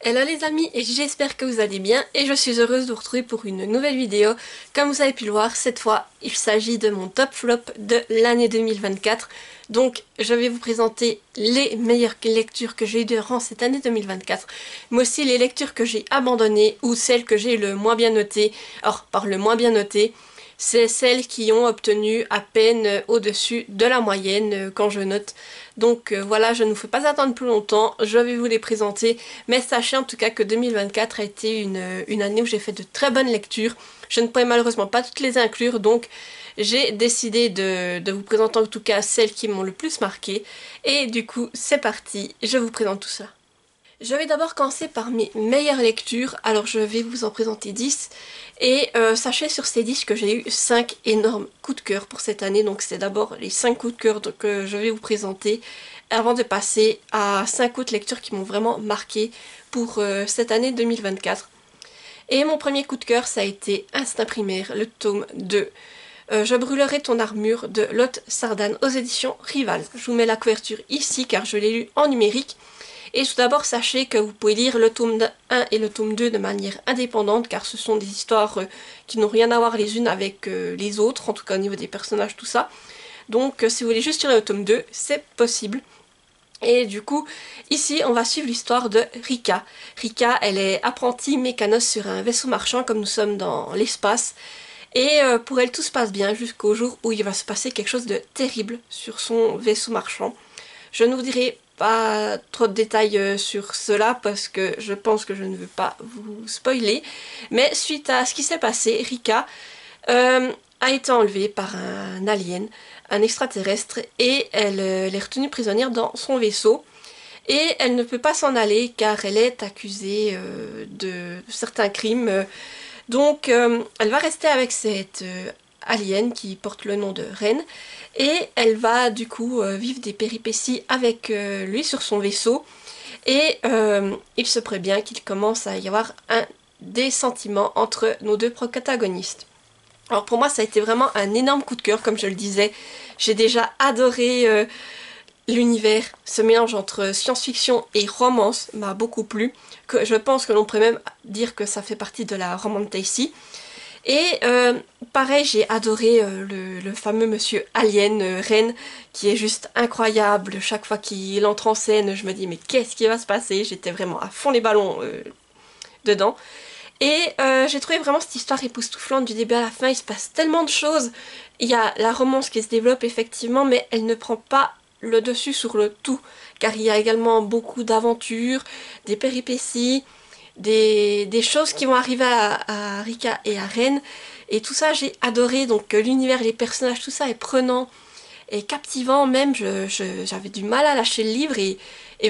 Hello les amis, et j'espère que vous allez bien et je suis heureuse de vous retrouver pour une nouvelle vidéo. Comme vous avez pu le voir, cette fois il s'agit de mon top flop de l'année 2024. Donc je vais vous présenter les meilleures lectures que j'ai eues durant cette année 2024, mais aussi les lectures que j'ai abandonnées ou celles que j'ai le moins bien notées. Alors par le moins bien noté, c'est celles qui ont obtenu à peine au-dessus de la moyenne quand je note. Donc voilà, je ne vous fais pas attendre plus longtemps, je vais vous les présenter. Mais sachez en tout cas que 2024 a été une année où j'ai fait de très bonnes lectures. Je ne pourrais malheureusement pas toutes les inclure, donc j'ai décidé de vous présenter en tout cas celles qui m'ont le plus marqué. Et du coup, c'est parti, je vous présente tout ça. Je vais d'abord commencer par mes meilleures lectures, alors je vais vous en présenter 10 et sachez sur ces 10 que j'ai eu 5 énormes coups de cœur pour cette année, donc c'est d'abord les 5 coups de cœur que je vais vous présenter avant de passer à 5 autres lectures qui m'ont vraiment marqué pour cette année 2024. Et mon premier coup de cœur ça a été Instinct primaire, le tome 2. Je brûlerai ton armure de Lotte Sardane aux éditions Rival. Je vous mets la couverture ici car je l'ai lu en numérique. Et tout d'abord, sachez que vous pouvez lire le tome 1 et le tome 2 de manière indépendante, car ce sont des histoires qui n'ont rien à voir les unes avec les autres, en tout cas au niveau des personnages, tout ça. Donc si vous voulez juste lire le tome 2, c'est possible. Et du coup, ici, on va suivre l'histoire de Rika. Rika, elle est apprentie mécanos sur un vaisseau marchand, comme nous sommes dans l'espace. Et pour elle, tout se passe bien jusqu'au jour où il va se passer quelque chose de terrible sur son vaisseau marchand. Je ne vous dirai pas trop de détails sur cela parce que je pense que je ne veux pas vous spoiler. Mais suite à ce qui s'est passé, Rika a été enlevée par un alien, un extraterrestre, et elle est retenue prisonnière dans son vaisseau. Et elle ne peut pas s'en aller car elle est accusée de certains crimes. Donc elle va rester avec cette alien qui porte le nom de Ren et elle va du coup vivre des péripéties avec lui sur son vaisseau et il se pourrait bien qu'il commence à y avoir des sentiments entre nos deux protagonistes. Alors pour moi ça a été vraiment un énorme coup de cœur comme je le disais. J'ai déjà adoré l'univers, ce mélange entre science-fiction et romance m'a beaucoup plu. Je pense que l'on pourrait même dire que ça fait partie de la romantasy. Et pareil, j'ai adoré le fameux monsieur Alien, Ren, qui est juste incroyable. Chaque fois qu'il entre en scène, je me dis mais qu'est-ce qui va se passer? J'étais vraiment à fond les ballons dedans. Et j'ai trouvé vraiment cette histoire époustouflante du début à la fin. Il se passe tellement de choses. Il y a la romance qui se développe effectivement, mais elle ne prend pas le dessus sur le tout. Car il y a également beaucoup d'aventures, des péripéties, des choses qui vont arriver à Rika et à Ren. Et tout ça j'ai adoré, donc l'univers, les personnages, tout ça est prenant et captivant même. J'avais du mal à lâcher le livre et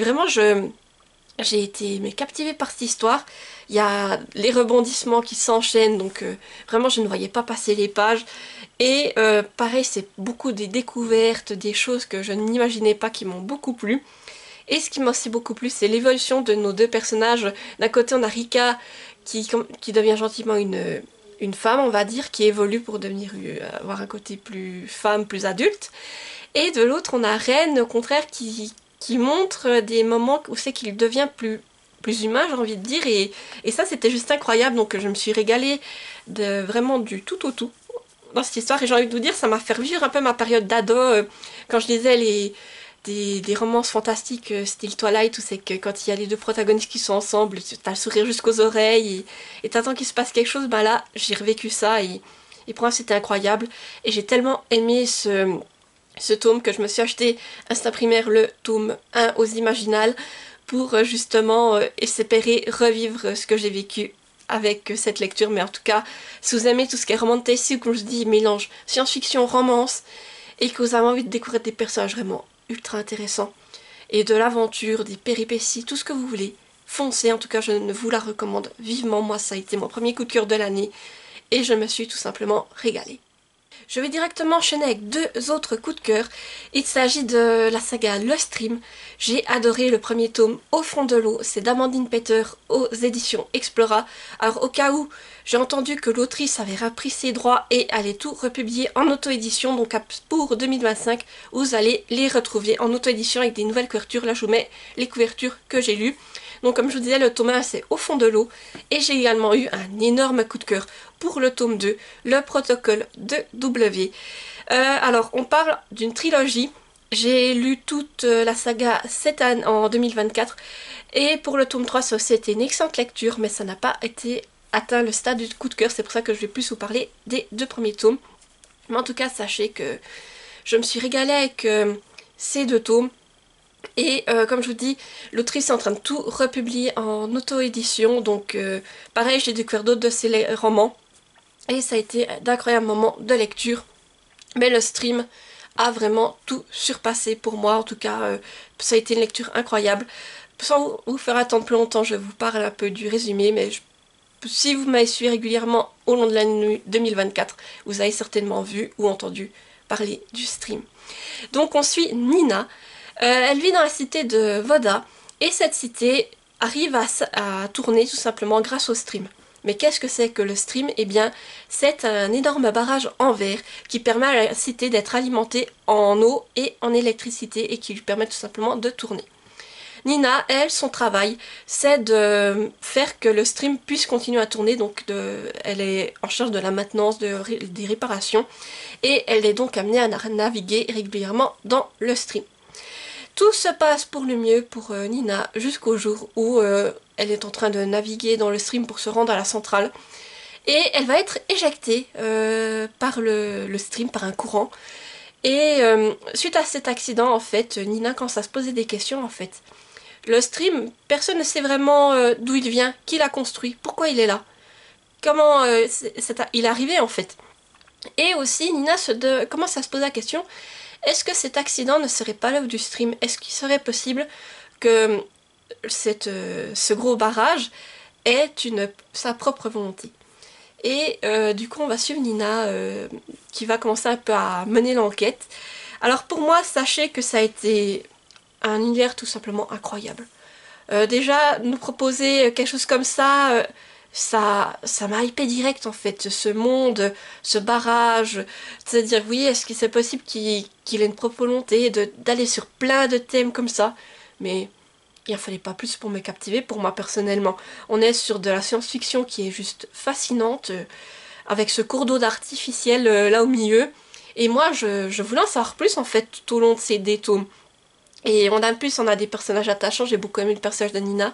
vraiment j'ai été captivée par cette histoire. Il y a les rebondissements qui s'enchaînent, donc vraiment je ne voyais pas passer les pages. Et pareil, c'est beaucoup des découvertes, des choses que je n'imaginais pas qui m'ont beaucoup plu. Et ce qui m'a aussi beaucoup plu, c'est l'évolution de nos deux personnages. D'un côté, on a Rika qui devient gentiment une femme, on va dire, qui évolue pour devenir avoir un côté plus femme, plus adulte. Et de l'autre, on a Ren, au contraire, qui montre des moments où c'est qu'il devient plus humain, j'ai envie de dire. Et ça, c'était juste incroyable. Donc, je me suis régalée vraiment du tout au tout dans cette histoire. Et j'ai envie de vous dire, ça m'a fait revivre un peu ma période d'ado. Quand je lisais des romances fantastiques style Twilight, où c'est que quand il y a les deux protagonistes qui sont ensemble, t'as le sourire jusqu'aux oreilles et t'attends qu'il se passe quelque chose. Bah là, j'ai revécu ça et pour moi c'était incroyable. Et j'ai tellement aimé ce tome que je me suis acheté Instinct primaire, le tome 1 aux Imaginales, pour justement espérer revivre ce que j'ai vécu avec cette lecture. Mais en tout cas, si vous aimez tout ce qui est romantasy, ou comme je dis, mélange science-fiction, romance, et que vous avez envie de découvrir des personnages vraiment ultra intéressants, et de l'aventure, des péripéties, tout ce que vous voulez, foncez. En tout cas, je ne vous la recommande vivement. Moi, ça a été mon premier coup de cœur de l'année, et je me suis tout simplement régalée. Je vais directement enchaîner avec deux autres coups de cœur. Il s'agit de la saga Le Stream. J'ai adoré le premier tome Au fond de l'eau, c'est d'Amandine Peter aux éditions Explora. Alors au cas où, j'ai entendu que l'autrice avait repris ses droits et allait tout republier en auto-édition, donc pour 2025, vous allez les retrouver en auto-édition avec des nouvelles couvertures. Là je vous mets les couvertures que j'ai lues. Donc comme je vous disais, le tome 1 c'est Au fond de l'eau. Et j'ai également eu un énorme coup de cœur pour le tome 2, Le protocole de W. Alors on parle d'une trilogie. J'ai lu toute la saga cette année, en 2024. Et pour le tome 3, ça a aussi été une excellente lecture, mais ça n'a pas été atteint le stade du coup de cœur. C'est pour ça que je vais plus vous parler des 2 premiers tomes. Mais en tout cas, sachez que je me suis régalée avec ces 2 tomes. Et comme je vous dis, l'autrice est en train de tout republier en auto-édition. Donc pareil, j'ai découvert d'autres de ses romans. Et ça a été d'incroyables moments de lecture. Mais le stream a vraiment tout surpassé pour moi. En tout cas, ça a été une lecture incroyable. Sans vous faire attendre plus longtemps, je vous parle un peu du résumé. Mais si vous m'avez suivi régulièrement au long de l'année 2024, vous avez certainement vu ou entendu parler du stream. Donc on suit Nina. Elle vit dans la cité de Voda. Et cette cité arrive à tourner tout simplement grâce au stream. Mais qu'est-ce que c'est que le stream? Eh bien, c'est un énorme barrage en verre qui permet à la cité d'être alimentée en eau et en électricité et qui lui permet tout simplement de tourner. Nina, elle, son travail, c'est de faire que le stream puisse continuer à tourner. Donc, elle est en charge de la maintenance, des réparations. Et elle est donc amenée à naviguer régulièrement dans le stream. Tout se passe pour le mieux pour Nina jusqu'au jour où elle est en train de naviguer dans le stream pour se rendre à la centrale. Et elle va être éjectée par le stream, par un courant. Et suite à cet accident, en fait, Nina commence à se poser des questions, en fait. Le stream, personne ne sait vraiment d'où il vient, qui l'a construit, pourquoi il est là, comment il est arrivé, en fait. Et aussi, Nina commence à se poser la question, est-ce que cet accident ne serait pas l'œuvre du stream? Est-ce qu'il serait possible que ce gros barrage ait sa propre volonté? Et du coup, on va suivre Nina qui va commencer un peu à mener l'enquête. Alors pour moi, sachez que ça a été un univers tout simplement incroyable. Déjà, nous proposer quelque chose comme ça m'a hypé direct en fait, ce monde, ce barrage, c'est-à-dire oui, est-ce que c'est possible qu'il ait une propre volonté d'aller sur plein de thèmes comme ça, mais il en fallait pas plus pour me captiver, pour moi personnellement. On est sur de la science-fiction qui est juste fascinante, avec ce cours d'eau d'artificiel là au milieu, et moi je voulais en savoir plus en fait tout au long de ces 2 tomes. Et en plus, on a des personnages attachants, j'ai beaucoup aimé le personnage de Nina.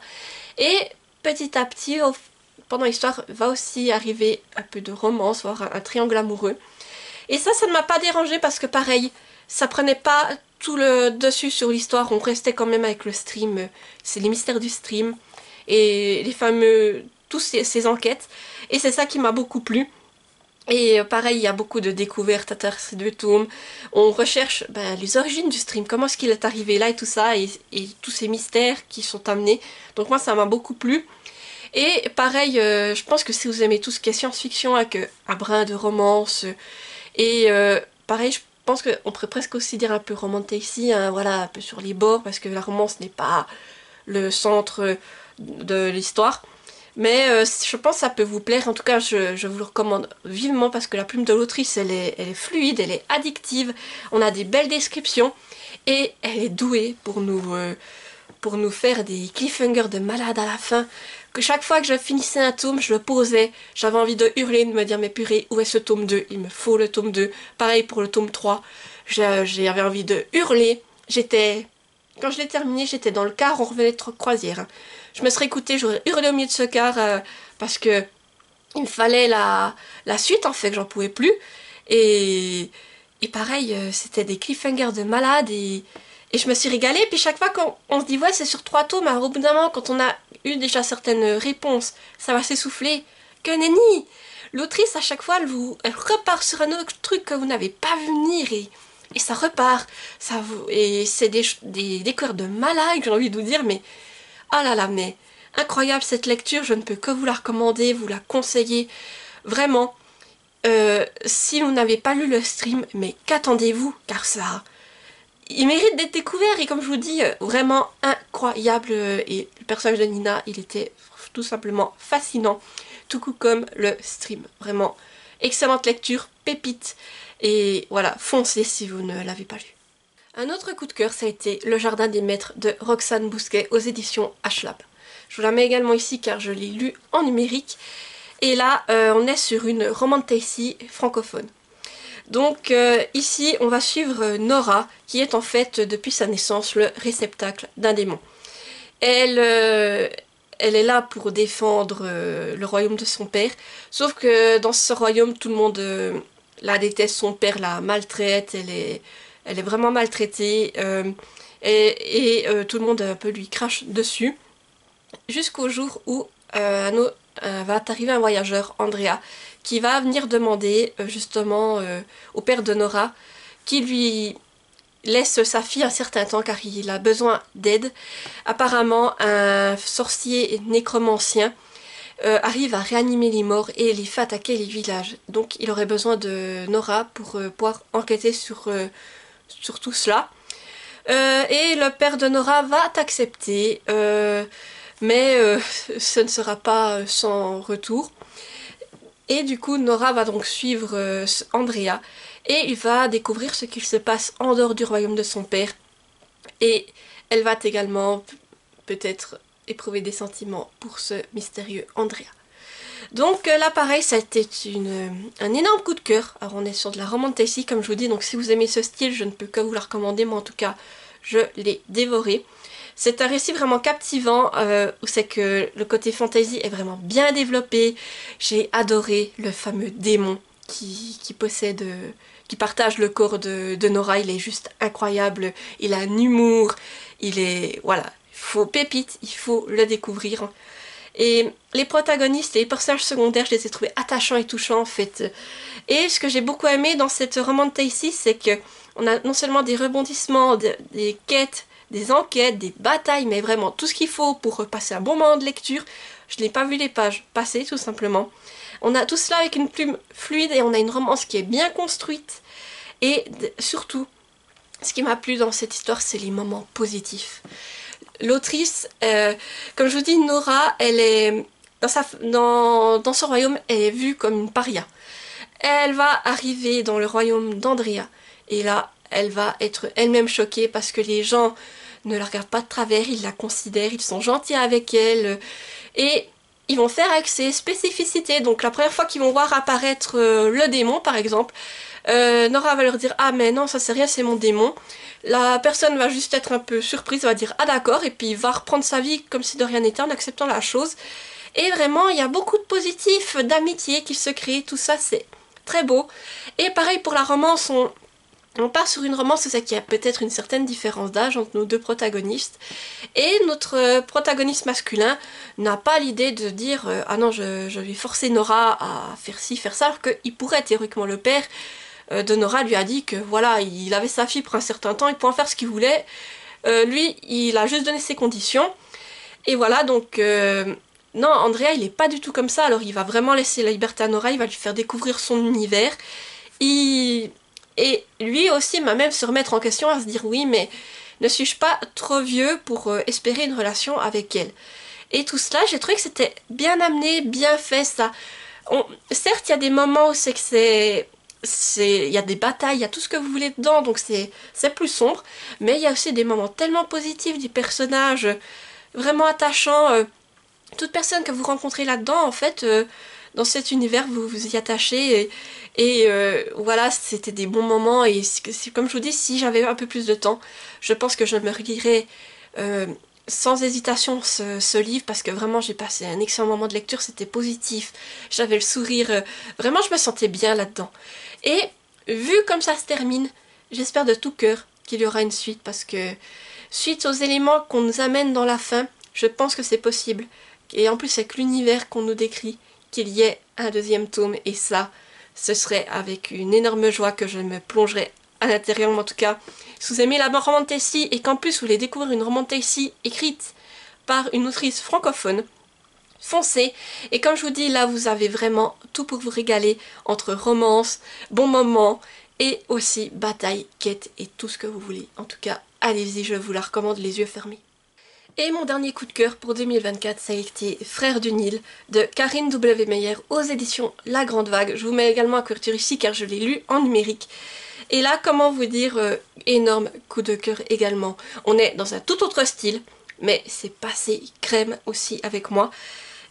Et petit à petit, pendant l'histoire, va aussi arriver un peu de romance, voire un triangle amoureux. Et ça ne m'a pas dérangé parce que pareil, ça prenait pas tout le dessus sur l'histoire, on restait quand même avec le stream, c'est les mystères du stream, et les fameux, tous ces enquêtes. Et c'est ça qui m'a beaucoup plu. Et pareil, il y a beaucoup de découvertes à travers ces 2 tomes. On recherche les origines du stream, comment est-ce qu'il est arrivé là et tout ça, et tous ces mystères qui sont amenés. Donc moi, ça m'a beaucoup plu. Et pareil, je pense que si vous aimez tout ce qui est science-fiction avec un brin de romance, et pareil, je pense qu'on pourrait presque aussi dire un peu romantique ici, hein, voilà, un peu sur les bords, parce que la romance n'est pas le centre de l'histoire. Mais je pense que ça peut vous plaire. En tout cas, je vous le recommande vivement parce que la plume de l'autrice, elle est fluide, elle est addictive. On a des belles descriptions et elle est douée pour nous faire des cliffhangers de malade à la fin. Que chaque fois que je finissais un tome, je le posais. J'avais envie de hurler, de me dire mais purée, où est ce tome 2? Il me faut le tome 2. Pareil pour le tome 3. J'avais envie de hurler. Quand je l'ai terminé, j'étais dans le car, on revenait de croisière. Hein. Je me serais écoutée, j'aurais hurlé au milieu de ce car parce que il me fallait la suite en fait, que j'en pouvais plus. Et pareil, c'était des cliffhangers de malade et je me suis régalée. Puis chaque fois qu'on se dit ouais c'est sur 3 tomes, au bout d'un moment quand on a eu déjà certaines réponses, ça va s'essouffler. Que nenni! L'autrice à chaque fois elle repart sur un autre truc que vous n'avez pas vu venir et ça repart. Et c'est des décors de malade, j'ai envie de vous dire, mais oh là là, mais incroyable cette lecture, je ne peux que vous la recommander, vous la conseiller. Vraiment, si vous n'avez pas lu le stream, mais qu'attendez-vous? Car ça, il mérite d'être découvert et comme je vous dis, vraiment incroyable. Et le personnage de Nina, il était tout simplement fascinant, tout coup comme le stream. Vraiment, excellente lecture, pépite. Et voilà, foncez si vous ne l'avez pas lu. Un autre coup de cœur, ça a été Le Jardin des Maîtres de Roxane Bousquet aux éditions Ashlab. Je vous la mets également ici car je l'ai lu en numérique. Et là, on est sur une romantasy francophone. Donc ici, on va suivre Nora, qui est en fait, depuis sa naissance, le réceptacle d'un démon. Elle est là pour défendre le royaume de son père, sauf que dans ce royaume, tout le monde la déteste, son père la maltraite, elle est vraiment maltraitée, tout le monde un peu lui crache dessus, jusqu'au jour où va arriver un voyageur, Andrea, qui va venir demander justement au père de Nora qui lui laisse sa fille un certain temps car il a besoin d'aide. Apparemment, un sorcier nécromancien arrive à réanimer les morts et les fait attaquer les villages. Donc il aurait besoin de Nora pour pouvoir enquêter sur tout cela. Et le père de Nora va t'accepter, mais ce ne sera pas sans retour. Et du coup, Nora va donc suivre Andrea et il va découvrir ce qu'il se passe en dehors du royaume de son père. Et elle va également peut-être éprouver des sentiments pour ce mystérieux Andrea. Donc là pareil, ça a été un énorme coup de cœur. Alors on est sur de la romantasy comme je vous dis, donc si vous aimez ce style, je ne peux que vous la recommander, mais en tout cas, je l'ai dévoré. C'est un récit vraiment captivant, où c'est que le côté fantasy est vraiment bien développé. J'ai adoré le fameux démon qui partage le corps de Nora. Il est juste incroyable, il a un humour, voilà, il faut pépite, il faut le découvrir. Et les protagonistes et les personnages secondaires, je les ai trouvés attachants et touchants en fait. Et ce que j'ai beaucoup aimé dans cette romantasy, c'est que on a non seulement des rebondissements, des quêtes, des enquêtes, des batailles, mais vraiment tout ce qu'il faut pour passer un bon moment de lecture. Je n'ai pas vu les pages passer tout simplement. On a tout cela avec une plume fluide et on a une romance qui est bien construite. Et surtout, ce qui m'a plu dans cette histoire, c'est les moments positifs. L'autrice, comme je vous dis, Nora, elle est dans son royaume, elle est vue comme une paria. Elle va arriver dans le royaume d'Andrea et là, elle va être elle-même choquée parce que les gens ne la regardent pas de travers, ils la considèrent, ils sont gentils avec elle et ils vont faire avec ses spécificités. Donc la première fois qu'ils vont voir apparaître le démon par exemple, Nora va leur dire ah mais non ça c'est rien, c'est mon démon. La personne va juste être un peu surprise, va dire ah d'accord et puis va reprendre sa vie comme si de rien n'était en acceptant la chose. Et vraiment il y a beaucoup de positifs, d'amitié qui se créent, tout ça c'est très beau. Et pareil pour la romance, on part sur une romance où c'est qu'il y a peut-être une certaine différence d'âge entre nos deux protagonistes. Et notre protagoniste masculin n'a pas l'idée de dire ah non je vais forcer Nora à faire ci, faire ça, alors qu'il pourrait théoriquement. Le père de Nora lui a dit que voilà, il avait sa fille pour un certain temps, il pouvait en faire ce qu'il voulait. Lui, il a juste donné ses conditions. Et voilà, donc non, Andrea, il est pas du tout comme ça, alors il va vraiment laisser la liberté à Nora, il va lui faire découvrir son univers. Et lui aussi va même se remettre en question, à se dire oui, mais ne suis-je pas trop vieux pour espérer une relation avec elle? Et tout cela, j'ai trouvé que c'était bien amené, bien fait, ça. Certes, il y a des moments où il y a des batailles, il y a tout ce que vous voulez dedans, donc c'est plus sombre, mais il y a aussi des moments tellement positifs, des personnages vraiment attachants. Toute personne que vous rencontrez là-dedans, en fait, dans cet univers, vous vous y attachez, et voilà, c'était des bons moments, et comme je vous dis, si j'avais un peu plus de temps, je pense que je me relirais sans hésitation ce livre, parce que vraiment j'ai passé un excellent moment de lecture, c'était positif, j'avais le sourire, vraiment je me sentais bien là-dedans. Et vu comme ça se termine, j'espère de tout cœur qu'il y aura une suite, parce que suite aux éléments qu'on nous amène dans la fin, je pense que c'est possible. Et en plus avec l'univers qu'on nous décrit, qu'il y ait un deuxième tome, et ça, ce serait avec une énorme joie que je me plongerais à l'intérieur. Mais en tout cas, si vous aimez la romantasy et qu'en plus vous voulez découvrir une romantasy écrite par une autrice francophone, foncez. Et comme je vous dis, là vous avez vraiment tout pour vous régaler, entre romance, bons moments et aussi bataille, quête et tout ce que vous voulez. En tout cas, allez-y, je vous la recommande les yeux fermés. Et mon dernier coup de cœur pour 2024, ça a été Frères du Nil de Karine W. Meyer aux éditions La Grande Vague. Je vous mets également la couverture ici car je l'ai lu en numérique. Et là, comment vous dire, énorme coup de cœur également. On est dans un tout autre style. mais c'est passé crème aussi avec moi.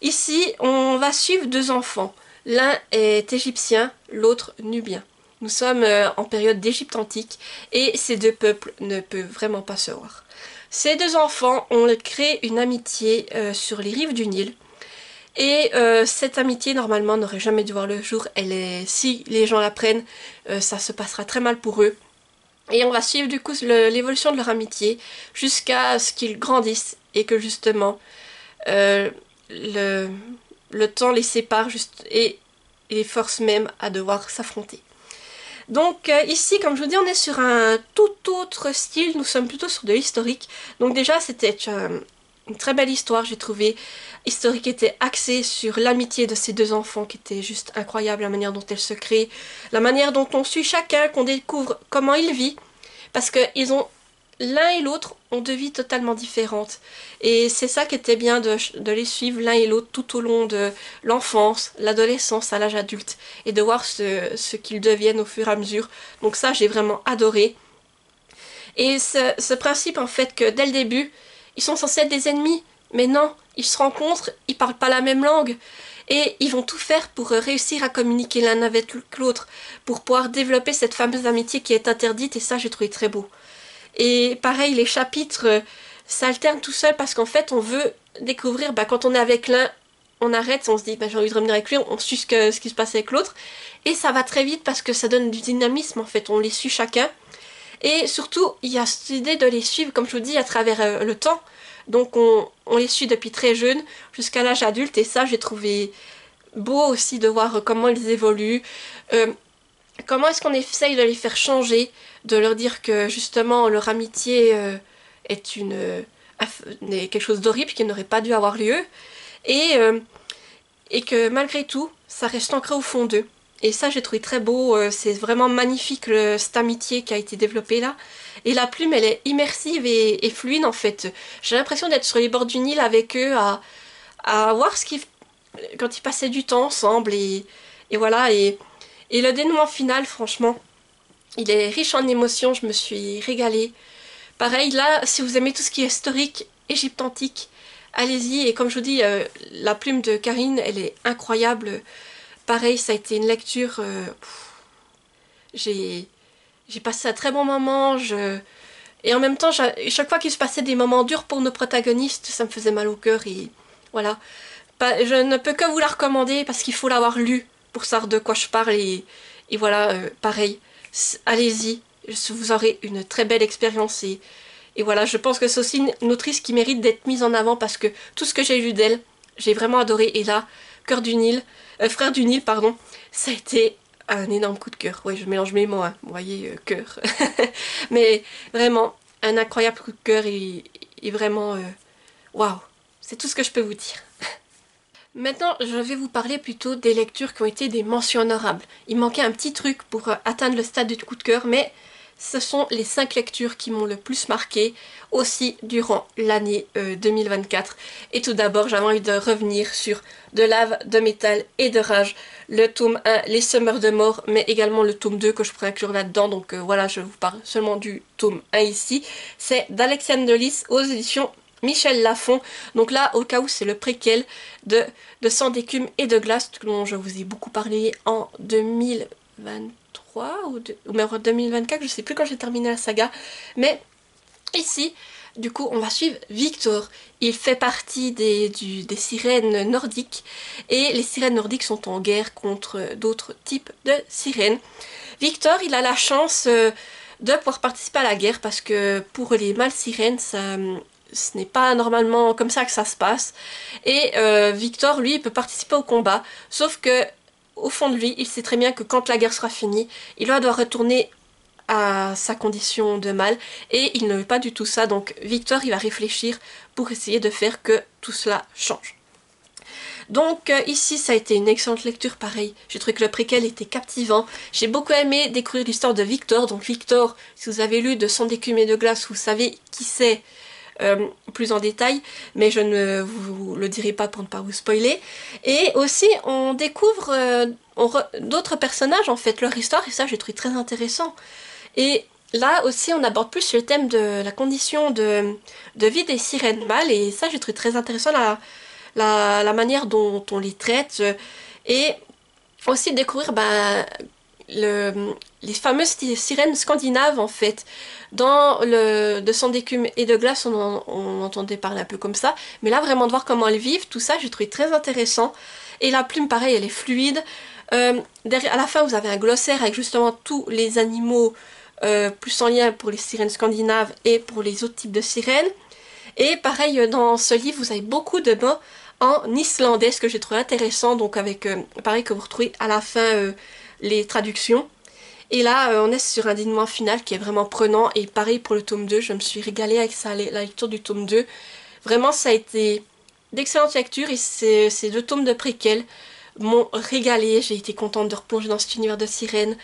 Ici, on va suivre deux enfants. L'un est égyptien, l'autre nubien. Nous sommes en période d'Égypte antique et ces deux peuples ne peuvent vraiment pas se voir. Ces deux enfants ont créé une amitié sur les rives du Nil. Et cette amitié, normalement, n'aurait jamais dû voir le jour. Si les gens l'apprennent, ça se passera très mal pour eux. Et on va suivre du coup l'évolution de leur amitié jusqu'à ce qu'ils grandissent et que justement euh, le temps les sépare et les force même à devoir s'affronter. Donc ici, comme je vous dis, on est sur un tout autre style, nous sommes plutôt sur de l'historique. Donc déjà, c'était une très belle histoire, j'ai trouvé. Historique était axée sur l'amitié de ces deux enfants qui était juste incroyable, la manière dont elle se crée, la manière dont on suit chacun, qu'on découvre comment il vit, parce que l'un et l'autre ont deux vies totalement différentes. Et c'est ça qui était bien de les suivre l'un et l'autre tout au long de l'enfance, l'adolescence, à l'âge adulte, et de voir ce qu'ils deviennent au fur et à mesure. Donc ça, j'ai vraiment adoré. Et ce principe, en fait, que dès le début, ils sont censés être des ennemis, mais non, ils se rencontrent, ils parlent pas la même langue, et ils vont tout faire pour réussir à communiquer l'un avec l'autre, pour pouvoir développer cette fameuse amitié qui est interdite, et ça, j'ai trouvé très beau. Et pareil, les chapitres s'alternent tout seul parce qu'en fait, on veut découvrir, quand on est avec l'un, on arrête, on se dit, j'ai envie de revenir avec lui, on suit ce qui se passe avec l'autre, et ça va très vite parce que ça donne du dynamisme, en fait, on les suit chacun. Et surtout, il y a cette idée de les suivre, comme je vous dis, à travers le temps. Donc on les suit depuis très jeune jusqu'à l'âge adulte, et ça, j'ai trouvé beau aussi de voir comment ils évoluent. Comment est-ce qu'on essaye de les faire changer, de leur dire que justement leur amitié est quelque chose d'horrible qui n'aurait pas dû avoir lieu, et, euh, et que malgré tout, ça reste ancré au fond d'eux. Et ça, j'ai trouvé très beau, c'est vraiment magnifique cette amitié qui a été développée là. Et la plume, elle est immersive et fluide en fait. J'ai l'impression d'être sur les bords du Nil avec eux, à voir quand ils passaient du temps ensemble, et voilà. Et le dénouement final, franchement, il est riche en émotions, je me suis régalée. Pareil, là, si vous aimez tout ce qui est historique, Égypte antique, allez-y. Et comme je vous dis, la plume de Karine, elle est incroyable. Pareil, ça a été une lecture... j'ai passé un très bon moment. Et en même temps, chaque fois qu'il se passait des moments durs pour nos protagonistes, ça me faisait mal au cœur. Et voilà. Je ne peux que vous la recommander parce qu'il faut l'avoir lu pour savoir de quoi je parle. Et voilà, pareil, allez-y, vous aurez une très belle expérience. Et voilà, je pense que c'est aussi une autrice qui mérite d'être mise en avant parce que tout ce que j'ai lu d'elle, j'ai vraiment adoré. Et là, Frère du Nil, pardon, ça a été un énorme coup de cœur. Ouais, je mélange mes mots, hein. Vous voyez, cœur. Mais vraiment, un incroyable coup de cœur et vraiment, waouh, c'est tout ce que je peux vous dire. Maintenant, je vais vous parler plutôt des lectures qui ont été des mentions honorables. Il manquait un petit truc pour atteindre le stade du coup de cœur, mais ce sont les 5 lectures qui m'ont le plus marqué aussi durant l'année 2024. Et tout d'abord, j'avais envie de revenir sur De lave, de métal et de rage, le tome 1, Les Semeurs de mort, mais également le tome 2 que je pourrais inclure là-dedans. Donc voilà, je vous parle seulement du tome 1 ici. C'est d'Alexiane Delis aux éditions Michel Lafon. Donc là, au cas où, c'est le préquel de Sang d'écume et de glace, dont je vous ai beaucoup parlé en 2023 ou même en 2024, je sais plus quand j'ai terminé la saga. Mais ici, du coup, on va suivre Victor. Il fait partie des sirènes nordiques, et les sirènes nordiques sont en guerre contre d'autres types de sirènes. Victor, il a la chance de pouvoir participer à la guerre parce que pour les mâles sirènes, ce n'est pas normalement comme ça que ça se passe. Et Victor, lui, il peut participer au combat, sauf que au fond de lui, il sait très bien que quand la guerre sera finie, il doit retourner à sa condition de mâle, et il ne veut pas du tout ça. Donc Victor, il va réfléchir pour essayer de faire que tout cela change. Donc ici, ça a été une excellente lecture, pareil. J'ai trouvé que le préquel était captivant. J'ai beaucoup aimé découvrir l'histoire de Victor. Donc Victor, si vous avez lu De sang d'écume et de glace, vous savez qui c'est plus en détail, mais je ne vous le dirai pas pour ne pas vous spoiler. Et aussi, on découvre d'autres personnages, en fait, leur histoire, et ça, j'ai trouvé très intéressant. Et là aussi on aborde plus le thème de la condition de vie des sirènes mâles, et ça j'ai trouvé très intéressant la manière dont on les traite, et aussi découvrir les fameuses sirènes scandinaves en fait. Dans le de Sang d'écume et de glace, on entendait parler un peu comme ça, mais là vraiment de voir comment elles vivent, tout ça j'ai trouvé très intéressant. Et la plume pareil, elle est fluide. À la fin vous avez un glossaire avec justement tous les animaux plus en lien pour les sirènes scandinaves et pour les autres types de sirènes. Et pareil, dans ce livre, vous avez beaucoup de mots en islandais, ce que j'ai trouvé intéressant, donc avec, pareil que vous retrouvez à la fin les traductions. Et là, on est sur un dénouement final qui est vraiment prenant, et pareil pour le tome 2, je me suis régalée avec ça, la lecture du tome 2. Vraiment, ça a été d'excellentes lectures, et ces deux tomes de préquels m'ont régalée. J'ai été contente de replonger dans cet univers de sirènes,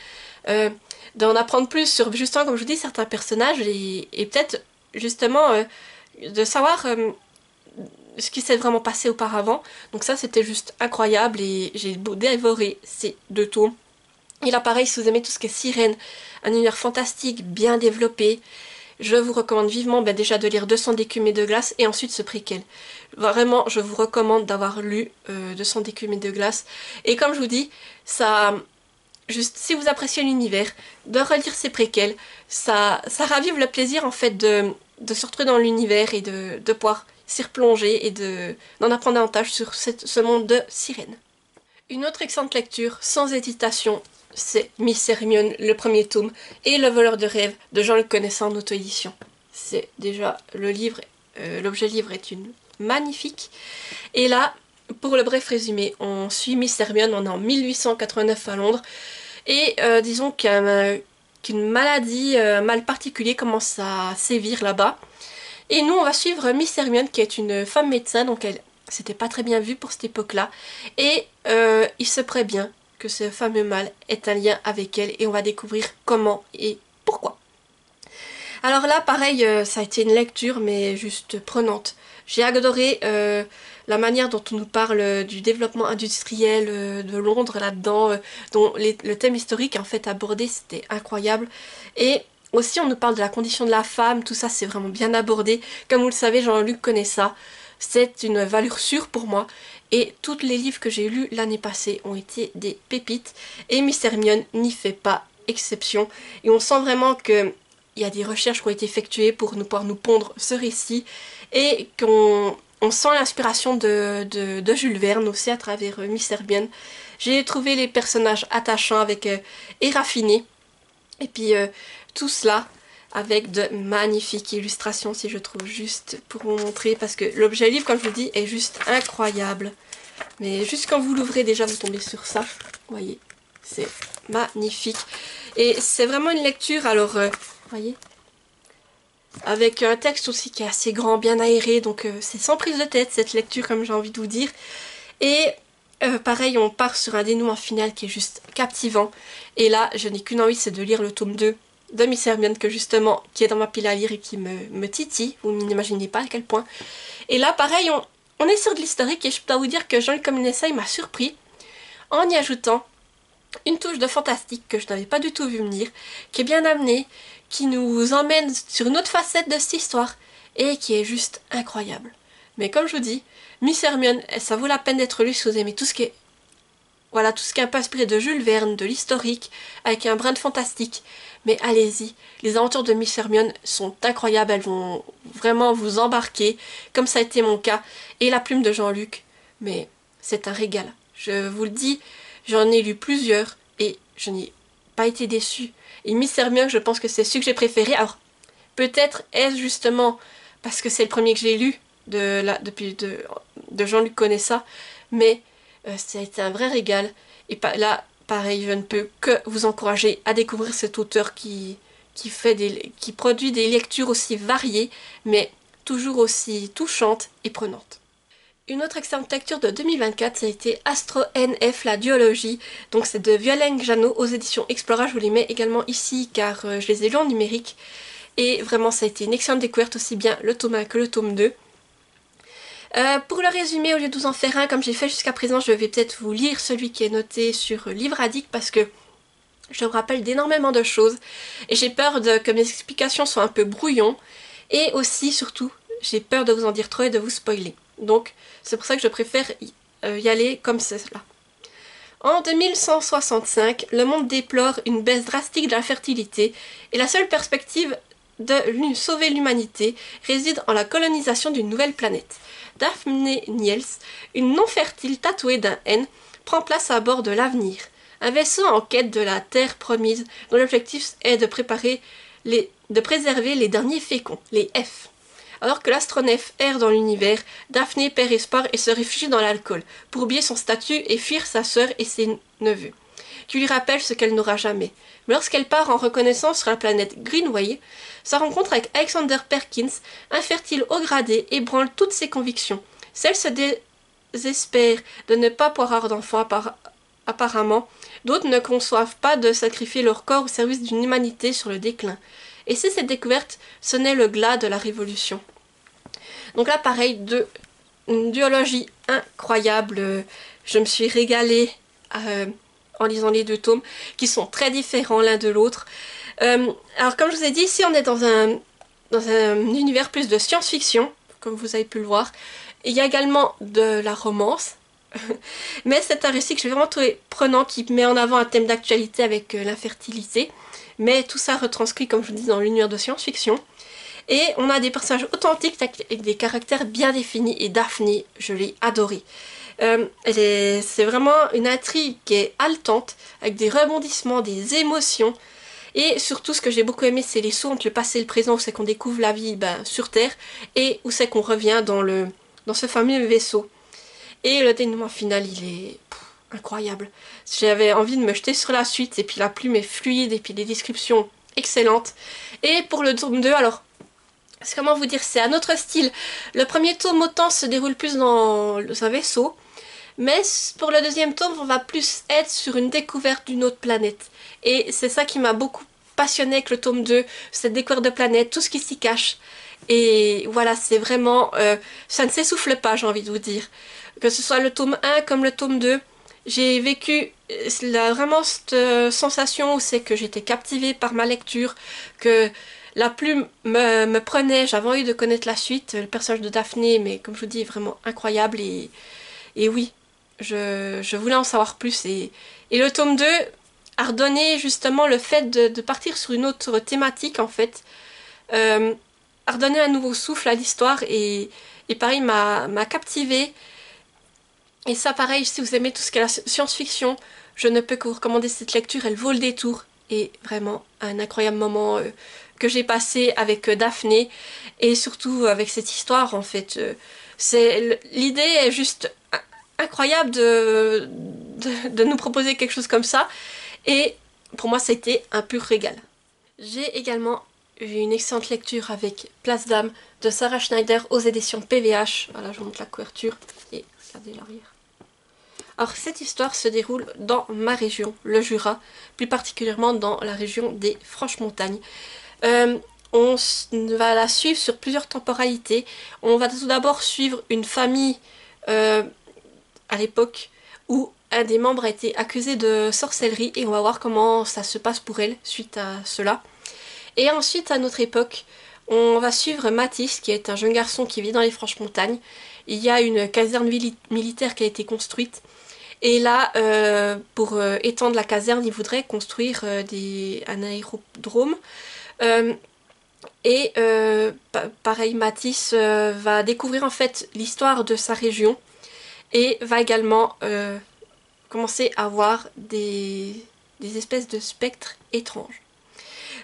d'en apprendre plus sur, justement, comme je vous dis, certains personnages, et peut-être, justement, de savoir ce qui s'est vraiment passé auparavant. Donc ça, c'était juste incroyable, et j'ai dévoré ces deux tomes. Et là, pareil, si vous aimez tout ce qui est sirène, un univers fantastique, bien développé, je vous recommande vivement déjà de lire 200 d'écume et de glace, et ensuite ce préquel. Vraiment, je vous recommande d'avoir lu 200 d'écume et de glace. Et comme je vous dis, ça... Juste, si vous appréciez l'univers, de relire ces préquels, ça ravive le plaisir en fait de se retrouver dans l'univers, et de pouvoir s'y replonger, et d'en apprendre davantage sur ce monde de sirènes. Une autre excellente lecture, sans hésitation, c'est Miss Hermione, le premier tome, et Le voleur de rêves de Jean-Luc Connaissant en auto-édition. C'est déjà le livre, l'objet livre est une magnifique. Et là, pour le bref résumé, on suit Miss Hermione, on est en 1889 à Londres, et disons qu'une maladie, un mal particulier commence à sévir là-bas. Et nous, on va suivre Miss Hermione, qui est une femme médecin, donc elle, c'était pas très bien vu pour cette époque-là. Et il se pourrait bien que ce fameux mal ait un lien avec elle, et on va découvrir comment et pourquoi. Alors là, pareil, ça a été une lecture, mais juste prenante. J'ai adoré la manière dont on nous parle du développement industriel de Londres là-dedans, dont le thème historique en fait abordé, c'était incroyable. Et aussi on nous parle de la condition de la femme, tout ça c'est vraiment bien abordé. Comme vous le savez, Jean-Luc connaît ça. C'est une valeur sûre pour moi. Et tous les livres que j'ai lus l'année passée ont été des pépites. Et Miss Hermione n'y fait pas exception. Et on sent vraiment que il y a des recherches qui ont été effectuées pour pouvoir nous pondre ce récit, et qu'on sent l'inspiration de Jules Verne aussi à travers Miss Hermione. J'ai trouvé les personnages attachants et raffinés, et puis tout cela avec de magnifiques illustrations, si je trouve, juste pour vous montrer, parce que l'objet livre, comme je vous dis, est juste incroyable. Mais juste quand vous l'ouvrez, déjà vous tombez sur ça, vous voyez, c'est magnifique. Et c'est vraiment une lecture, alors voyez, avec un texte aussi qui est assez grand, bien aéré, donc c'est sans prise de tête cette lecture, comme j'ai envie de vous dire. Et pareil, on part sur un dénouement final qui est juste captivant. Et là, je n'ai qu'une envie, c'est de lire le tome 2 de Miss Hermione, qui est dans ma pile à lire et qui me titille. Vous n'imaginez pas à quel point. Et là, pareil, on est sur de l'historique, et je dois vous dire que Jean-Luc Connaissant m'a surpris en y ajoutant une touche de fantastique que je n'avais pas du tout vu venir, qui est bien amenée, qui nous emmène sur une autre facette de cette histoire, et qui est juste incroyable. Mais comme je vous dis, Miss Hermione, ça vaut la peine d'être lu si vous aimez tout ce qui est, voilà, tout ce qui est un peu inspiré de Jules Verne, de l'historique, avec un brin de fantastique. Mais allez-y, les aventures de Miss Hermione sont incroyables, elles vont vraiment vous embarquer, comme ça a été mon cas. Et la plume de Jean-Luc, mais c'est un régal. Je vous le dis, j'en ai lu plusieurs, et je n'ai pas été déçue. Et Miss Hermione, je pense que c'est celui que j'ai préféré. Alors, peut-être est-ce justement parce que c'est le premier que j'ai lu de Jean-Luc Connaissant, mais ça a été un vrai régal. Et là, pareil, je ne peux que vous encourager à découvrir cet auteur qui produit des lectures aussi variées, mais toujours aussi touchantes et prenantes. Une autre excellente lecture de 2024, ça a été Astro NF, la duologie. Donc c'est de Violaine Jeannot aux éditions Explora. Je vous les mets également ici car je les ai lus en numérique. Et vraiment ça a été une excellente découverte, aussi bien le tome 1 que le tome 2. Pour le résumé, au lieu de vous en faire un comme j'ai fait jusqu'à présent, je vais peut-être vous lire celui qui est noté sur Livre Addict, parce que Je me rappelle d'énormément de choses et j'ai peur que mes explications soient un peu brouillons et aussi, surtout, j'ai peur de vous en dire trop et de vous spoiler. Donc c'est pour ça que je préfère y aller comme cela. En 2165, le monde déplore une baisse drastique de la fertilité et la seule perspective de sauver l'humanité réside en la colonisation d'une nouvelle planète. Daphne Niels, une non-fertile tatouée d'un N, prend place à bord de l'Avenir, un vaisseau en quête de la Terre promise dont l'objectif est de préserver les derniers féconds, les F. Alors que l'astronef erre dans l'univers, Daphné perd espoir et se réfugie dans l'alcool, pour oublier son statut et fuir sa sœur et ses neveux, qui lui rappellent ce qu'elle n'aura jamais. Mais lorsqu'elle part en reconnaissance sur la planète Greenway, sa rencontre avec Alexander Perkins, infertile haut gradé, ébranle toutes ses convictions. Celle se désespère de ne pas pouvoir avoir d'enfants apparemment, d'autres ne conçoivent pas de sacrifier leur corps au service d'une humanité sur le déclin. Et c'est cette découverte, ce n'est le glas de la révolution. Donc là, pareil, une duologie incroyable. Je me suis régalée en lisant les deux tomes, qui sont très différents l'un de l'autre. Alors comme je vous ai dit, ici on est dans un univers plus de science-fiction, comme vous avez pu le voir. Il y a également de la romance. Mais c'est un récit que j'ai vraiment trouvé prenant, qui met en avant un thème d'actualité avec l'infertilité. Mais tout ça retranscrit, comme je vous dis, dans l'univers de science-fiction. Et on a des personnages authentiques avec des caractères bien définis. Et Daphné, je l'ai adorée. C'est vraiment une intrigue qui est haletante, avec des rebondissements, des émotions. Et surtout, ce que j'ai beaucoup aimé, c'est les sauts entre le passé et le présent, où c'est qu'on découvre la vie sur Terre, et où c'est qu'on revient dans ce fameux vaisseau. Et le dénouement final, il est incroyable. J'avais envie de me jeter sur la suite, et puis la plume est fluide, et puis les descriptions excellentes. Et pour le tome 2, alors, comment vous dire, c'est un autre style. Le premier tome autant se déroule plus dans un vaisseau, mais pour le deuxième tome, on va plus être sur une découverte d'une autre planète. Et c'est ça qui m'a beaucoup passionné avec le tome 2, cette découverte de planète, tout ce qui s'y cache. Et voilà, c'est vraiment... ça ne s'essouffle pas, j'ai envie de vous dire. Que ce soit le tome 1 comme le tome 2, j'ai vécu vraiment cette sensation où c'est que j'étais captivée par ma lecture, que la plume me prenait, j'avais envie de connaître la suite. Le personnage de Daphné, mais comme je vous dis, est vraiment incroyable. Et oui, je voulais en savoir plus. Et le tome 2 a redonné justement le fait de partir sur une autre thématique, en fait. A redonné un nouveau souffle à l'histoire et pareil, m'a captivée. Et ça, pareil, si vous aimez tout ce qu'est la science-fiction, je ne peux que vous recommander cette lecture, elle vaut le détour. Et vraiment, un incroyable moment que j'ai passé avec Daphné, et surtout avec cette histoire, en fait. L'idée est juste incroyable de nous proposer quelque chose comme ça, et pour moi, ça a été un pur régal. J'ai également eu une excellente lecture avec Place d'âme de Sarah Schneider aux éditions PVH. Voilà, je vous montre la couverture, et regardez l'arrière. Alors cette histoire se déroule dans ma région, le Jura, plus particulièrement dans la région des Franches-Montagnes. On va la suivre sur plusieurs temporalités. On va tout d'abord suivre une famille à l'époque où un des membres a été accusé de sorcellerie, et on va voir comment ça se passe pour elle suite à cela. Et ensuite, à notre époque, on va suivre Mathis, qui est un jeune garçon qui vit dans les Franches-Montagnes. Il y a une caserne militaire qui a été construite. Et là, pour étendre la caserne, il voudrait construire un aérodrome. Pareil, Mathis va découvrir en fait l'histoire de sa région et va également commencer à voir des espèces de spectres étranges.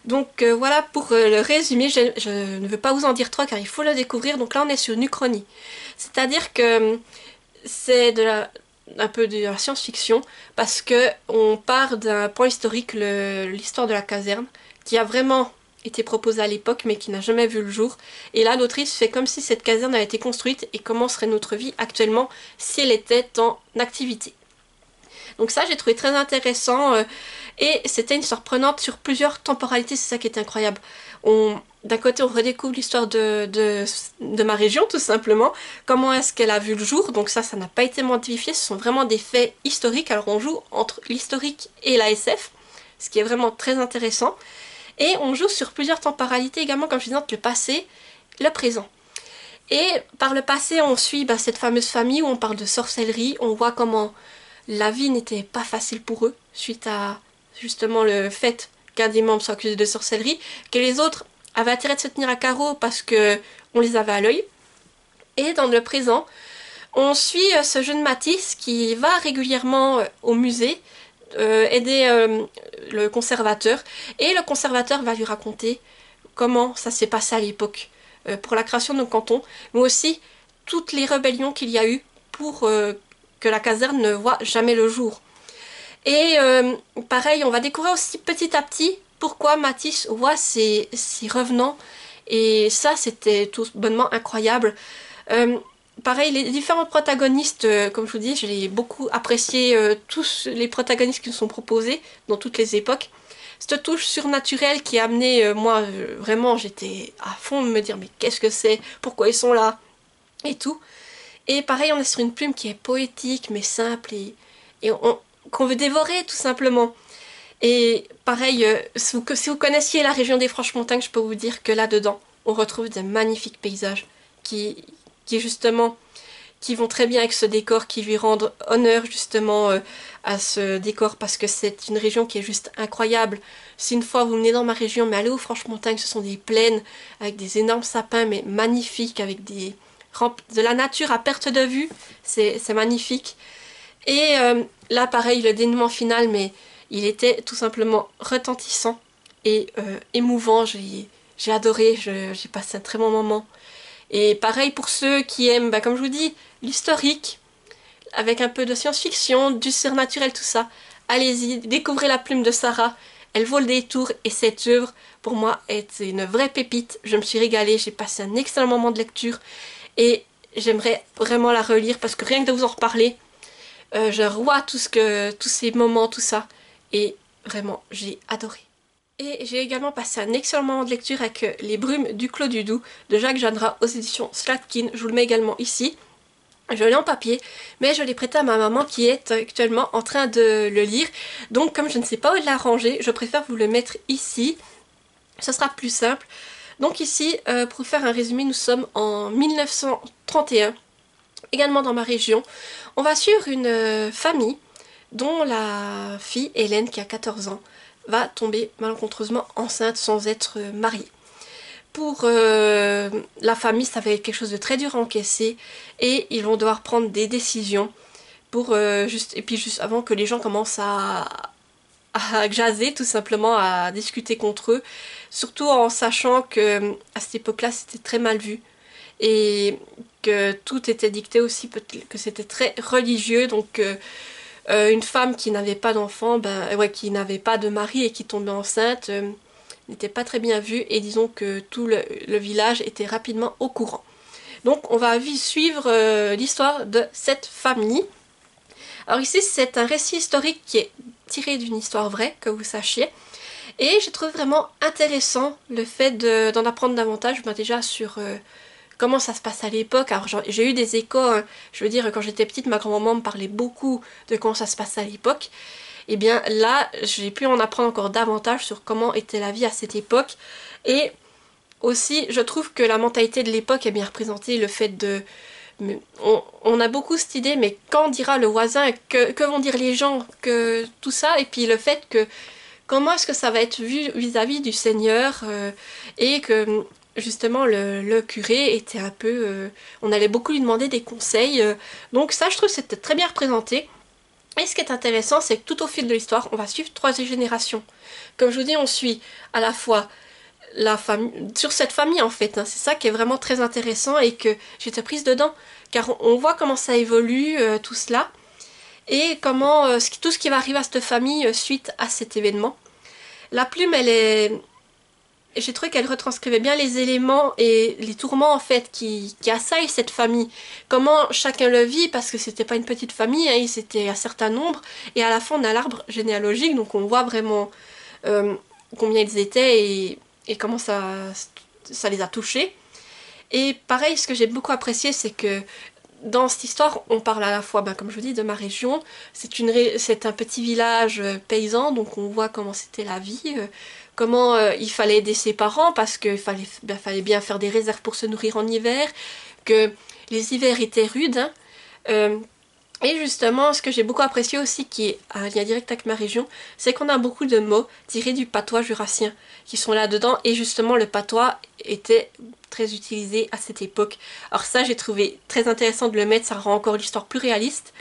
Donc voilà pour le résumé. Je ne veux pas vous en dire trop car il faut le découvrir. Donc là on est sur une uchronie, c'est-à-dire que c'est un peu de la science-fiction parce que on part d'un point historique, l'histoire de la caserne qui a vraiment été proposée à l'époque mais qui n'a jamais vu le jour. Et là l'autrice fait comme si cette caserne avait été construite et comment serait notre vie actuellement si elle était en activité. Donc ça j'ai trouvé très intéressant et c'était une histoire prenante sur plusieurs temporalités, c'est ça qui est incroyable. D'un côté on redécouvre l'histoire de ma région tout simplement, comment est-ce qu'elle a vu le jour, donc ça n'a pas été modifié, ce sont vraiment des faits historiques, alors on joue entre l'historique et la SF, ce qui est vraiment très intéressant. Et on joue sur plusieurs temporalités également, comme je disais, le passé, le présent. Et par le passé, on suit cette fameuse famille où on parle de sorcellerie, on voit comment la vie n'était pas facile pour eux, suite à justement le fait qu'un des membres soit accusé de sorcellerie, que les autres avaient intérêt de se tenir à carreau parce que on les avait à l'œil. Et dans le présent, on suit ce jeune Matisse qui va régulièrement au musée aider le conservateur, et le conservateur va lui raconter comment ça s'est passé à l'époque pour la création de nos cantons, mais aussi toutes les rébellions qu'il y a eu pour que la caserne ne voit jamais le jour. Et pareil, on va découvrir aussi petit à petit pourquoi Matisse voit ces revenants, et ça c'était tout bonnement incroyable. Pareil, les différents protagonistes, comme je vous dis, j'ai beaucoup apprécié tous les protagonistes qui nous sont proposés dans toutes les époques. Cette touche surnaturelle qui a amené, moi, vraiment, j'étais à fond de me dire, mais qu'est-ce que c'est? Pourquoi ils sont là? Et tout. Et pareil, on est sur une plume qui est poétique, mais simple, et qu'on veut dévorer, tout simplement. Et pareil, si vous connaissiez la région des Franches-Montagnes, je peux vous dire que là-dedans, on retrouve de magnifiques paysages qui justement, qui vont très bien avec ce décor, qui lui rendent honneur justement à ce décor, parce que c'est une région qui est juste incroyable. Si une fois vous venez dans ma région, mais allez aux Franches-Montagnes, ce sont des plaines avec des énormes sapins, mais magnifiques, avec de la nature à perte de vue, c'est magnifique. Et là pareil, le dénouement final, mais il était tout simplement retentissant et émouvant. J'ai adoré, j'ai passé un très bon moment. Et pareil pour ceux qui aiment, comme je vous dis, l'historique, avec un peu de science-fiction, du surnaturel, tout ça. Allez-y, découvrez La Plume de Sarah. Elle vaut le détour, et cette œuvre, pour moi, est une vraie pépite. Je me suis régalée, j'ai passé un excellent moment de lecture, et j'aimerais vraiment la relire, parce que rien que de vous en reparler, je revois tous ces moments, tout ça, et vraiment, j'ai adoré. Et j'ai également passé un excellent moment de lecture avec Les Brumes du Clos du Doubs de Jacques Jeanneret aux éditions Slatkin. Je vous le mets également ici. Je l'ai en papier, mais je l'ai prêté à ma maman qui est actuellement en train de le lire. Donc comme je ne sais pas où la ranger, je préfère vous le mettre ici. Ce sera plus simple. Donc ici, pour faire un résumé, nous sommes en 1931, également dans ma région. On va suivre une famille dont la fille, Hélène, qui a 14 ans, va tomber malencontreusement enceinte sans être mariée. Pour la famille, ça va être quelque chose de très dur à encaisser, et ils vont devoir prendre des décisions pour juste avant que les gens commencent à jaser, tout simplement, à discuter contre eux, surtout en sachant que à cette époque-là, c'était très mal vu, et que tout était dicté aussi, que c'était très religieux, donc une femme qui n'avait pas d'enfant, qui n'avait pas de mari et qui tombait enceinte, n'était pas très bien vue, et disons que tout le village était rapidement au courant. Donc on va suivre l'histoire de cette famille. Alors ici c'est un récit historique qui est tiré d'une histoire vraie, que vous sachiez, et je trouve vraiment intéressant le fait d'en apprendre davantage, déjà sur comment ça se passe à l'époque. Alors j'ai eu des échos, hein. Je veux dire, quand j'étais petite, ma grand-maman me parlait beaucoup de comment ça se passait à l'époque. Et bien là, j'ai pu en apprendre encore davantage sur comment était la vie à cette époque. Et aussi, je trouve que la mentalité de l'époque est bien représentée, le fait de... On a beaucoup cette idée, mais quand dira le voisin, que vont dire les gens, que tout ça, et puis le fait que comment est-ce que ça va être vu vis-à-vis du Seigneur, et que justement le curé était un peu... on allait beaucoup lui demander des conseils, donc ça je trouve que c'était très bien représenté. Et ce qui est intéressant, c'est que tout au fil de l'histoire, on va suivre 3 générations. Comme je vous dis, on suit à la fois la famille, sur cette famille en fait, hein. C'est ça qui est vraiment très intéressant, et que j'étais prise dedans, car on voit comment ça évolue, tout cela, et comment tout ce qui va arriver à cette famille suite à cet événement. La plume, j'ai trouvé qu'elle retranscrivait bien les éléments et les tourments en fait qui assaillent cette famille. Comment chacun le vit, parce que c'était pas une petite famille, hein, ils étaient un certain nombre, et à la fin on a l'arbre généalogique, donc on voit vraiment combien ils étaient, et comment ça les a touchés. Et pareil, ce que j'ai beaucoup apprécié, c'est que dans cette histoire, on parle à la fois, comme je vous dis, de ma région. C'est un petit village paysan, donc on voit comment c'était la vie, comment il fallait aider ses parents parce qu'il fallait bien faire des réserves pour se nourrir en hiver, que les hivers étaient rudes, hein. Et justement, ce que j'ai beaucoup apprécié aussi, qui est un lien direct avec ma région, c'est qu'on a beaucoup de mots tirés du patois jurassien qui sont là-dedans. Et justement, le patois était très utilisé à cette époque. Alors ça, j'ai trouvé très intéressant de le mettre, ça rend encore l'histoire plus réaliste.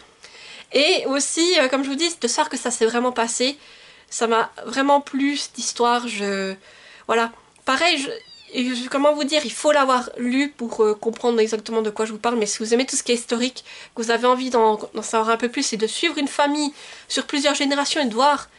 Et aussi, comme je vous dis, de savoir que ça s'est vraiment passé, ça m'a vraiment plu, cette histoire. Voilà. Pareil, comment vous dire, il faut l'avoir lu pour comprendre exactement de quoi je vous parle, mais si vous aimez tout ce qui est historique, que vous avez envie d'en savoir un peu plus et de suivre une famille sur plusieurs générations et de voir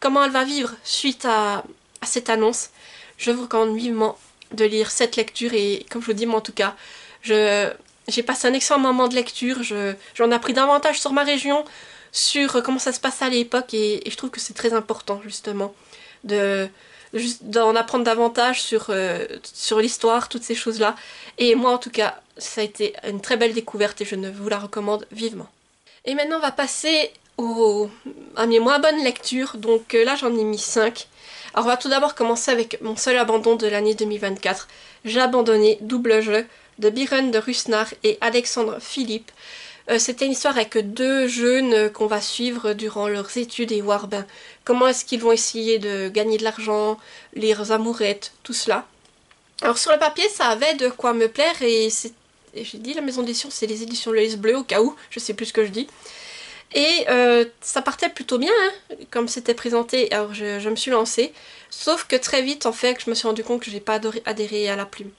comment elle va vivre suite à cette annonce, je vous recommande vivement de lire cette lecture et comme je vous dis, moi en tout cas, j'ai passé un excellent moment de lecture, j'en ai appris davantage sur ma région, sur comment ça se passait à l'époque et je trouve que c'est très important justement d'en apprendre davantage sur l'histoire, toutes ces choses-là. Et moi en tout cas, ça a été une très belle découverte et je ne vous la recommande vivement. Et maintenant on va passer à mes moins bonnes lectures, donc là j'en ai mis 5. Alors on va tout d'abord commencer avec mon seul abandon de l'année 2024. J'ai abandonné Double Jeu de Byron de Rusnar et Alexandre Philippe. C'était une histoire avec deux jeunes qu'on va suivre durant leurs études et voir comment est-ce qu'ils vont essayer de gagner de l'argent, leurs amourettes, tout cela. Alors sur le papier ça avait de quoi me plaire et j'ai dit la maison d'édition c'est les éditions Le Lys Bleu au cas où, je sais plus ce que je dis. Et ça partait plutôt bien hein, comme c'était présenté, alors je me suis lancée. Sauf que très vite en fait je me suis rendu compte que j'ai pas adhéré à la plume.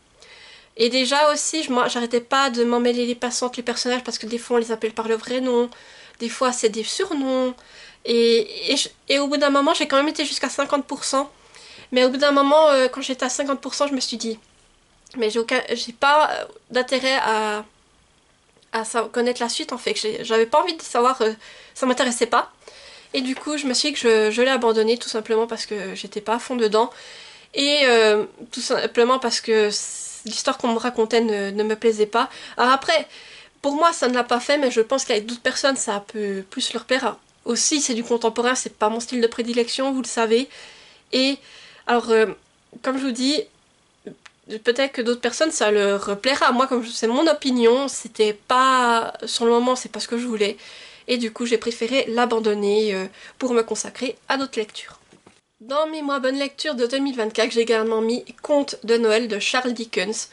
Et déjà aussi, j'arrêtais pas de m'emmêler les passants entre les personnages parce que des fois on les appelle par le vrai nom, des fois c'est des surnoms. Et au bout d'un moment, j'ai quand même été jusqu'à 50%. Mais au bout d'un moment, quand j'étais à 50%, je me suis dit, mais j'ai pas d'intérêt à connaître la suite en fait. J'avais pas envie de savoir, ça m'intéressait pas. Et du coup, je me suis dit que je l'ai abandonné tout simplement parce que j'étais pas à fond dedans. Et tout simplement parce que l'histoire qu'on me racontait ne me plaisait pas. Alors après, pour moi ça ne l'a pas fait, mais je pense qu'avec d'autres personnes ça peut plus leur plaire. Alors, aussi c'est du contemporain, c'est pas mon style de prédilection, vous le savez. Et alors, comme je vous dis, peut-être que d'autres personnes ça leur plaira. Moi, comme c'est mon opinion, c'était pas, sur le moment c'est pas ce que je voulais. Et du coup j'ai préféré l'abandonner pour me consacrer à d'autres lectures. Dans mes moins bonnes lectures de 2024, j'ai également mis Contes de Noël de Charles Dickens.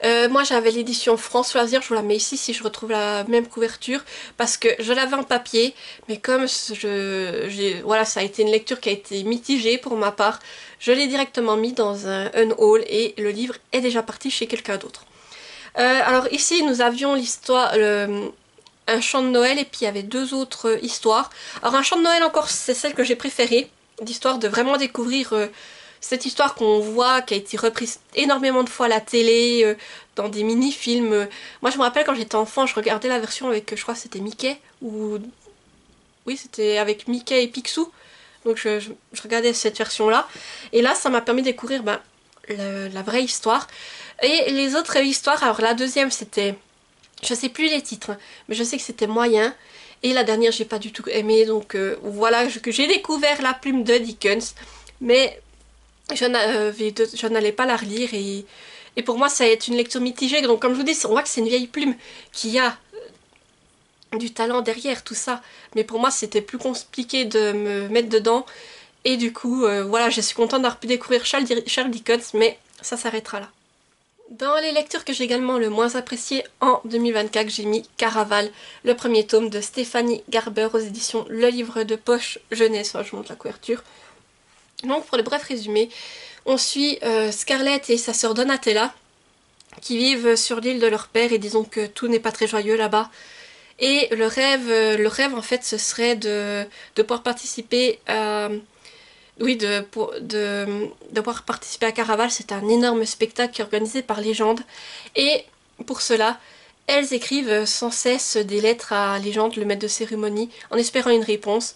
Moi j'avais l'édition France Loisirs, je vous la mets ici si je retrouve la même couverture, parce que je l'avais en papier, mais comme voilà, ça a été une lecture qui a été mitigée pour ma part, je l'ai directement mis dans un haul et le livre est déjà parti chez quelqu'un d'autre. Alors ici nous avions l'histoire, un chant de Noël et puis il y avait deux autres histoires. Alors un chant de Noël encore, c'est celle que j'ai préférée, d'histoire de vraiment découvrir cette histoire qu'on voit, qui a été reprise énormément de fois à la télé, dans des mini-films. Moi je me rappelle quand j'étais enfant, je regardais la version avec, je crois que c'était Mickey, ou... Oui, c'était avec Mickey et Picsou. Donc je regardais cette version-là. Et là, ça m'a permis de découvrir la vraie histoire. Et les autres histoires, alors la deuxième c'était... Je sais plus les titres, hein, mais je sais que c'était moyen. Et la dernière, j'ai pas du tout aimé. Donc voilà, que j'ai découvert la plume de Dickens. Mais je n'allais pas la relire. Et pour moi, ça va être une lecture mitigée. Donc comme je vous dis, on voit que c'est une vieille plume qui a du talent derrière tout ça. Mais pour moi, c'était plus compliqué de me mettre dedans. Et du coup, voilà, je suis contente d'avoir pu découvrir Charles Dickens. Mais ça s'arrêtera là. Dans les lectures que j'ai également le moins appréciées en 2024, j'ai mis Caraval, le premier tome de Stéphanie Garber aux éditions Le Livre de Poche Jeunesse. Je vous montre la couverture. Donc pour le bref résumé, on suit Scarlett et sa sœur Donatella qui vivent sur l'île de leur père et disons que tout n'est pas très joyeux là-bas. Et le rêve en fait ce serait de pouvoir participer à... Oui, de pouvoir participer à Caraval, c'est un énorme spectacle qui est organisé par Légende. Et pour cela, elles écrivent sans cesse des lettres à Légende, le maître de cérémonie, en espérant une réponse.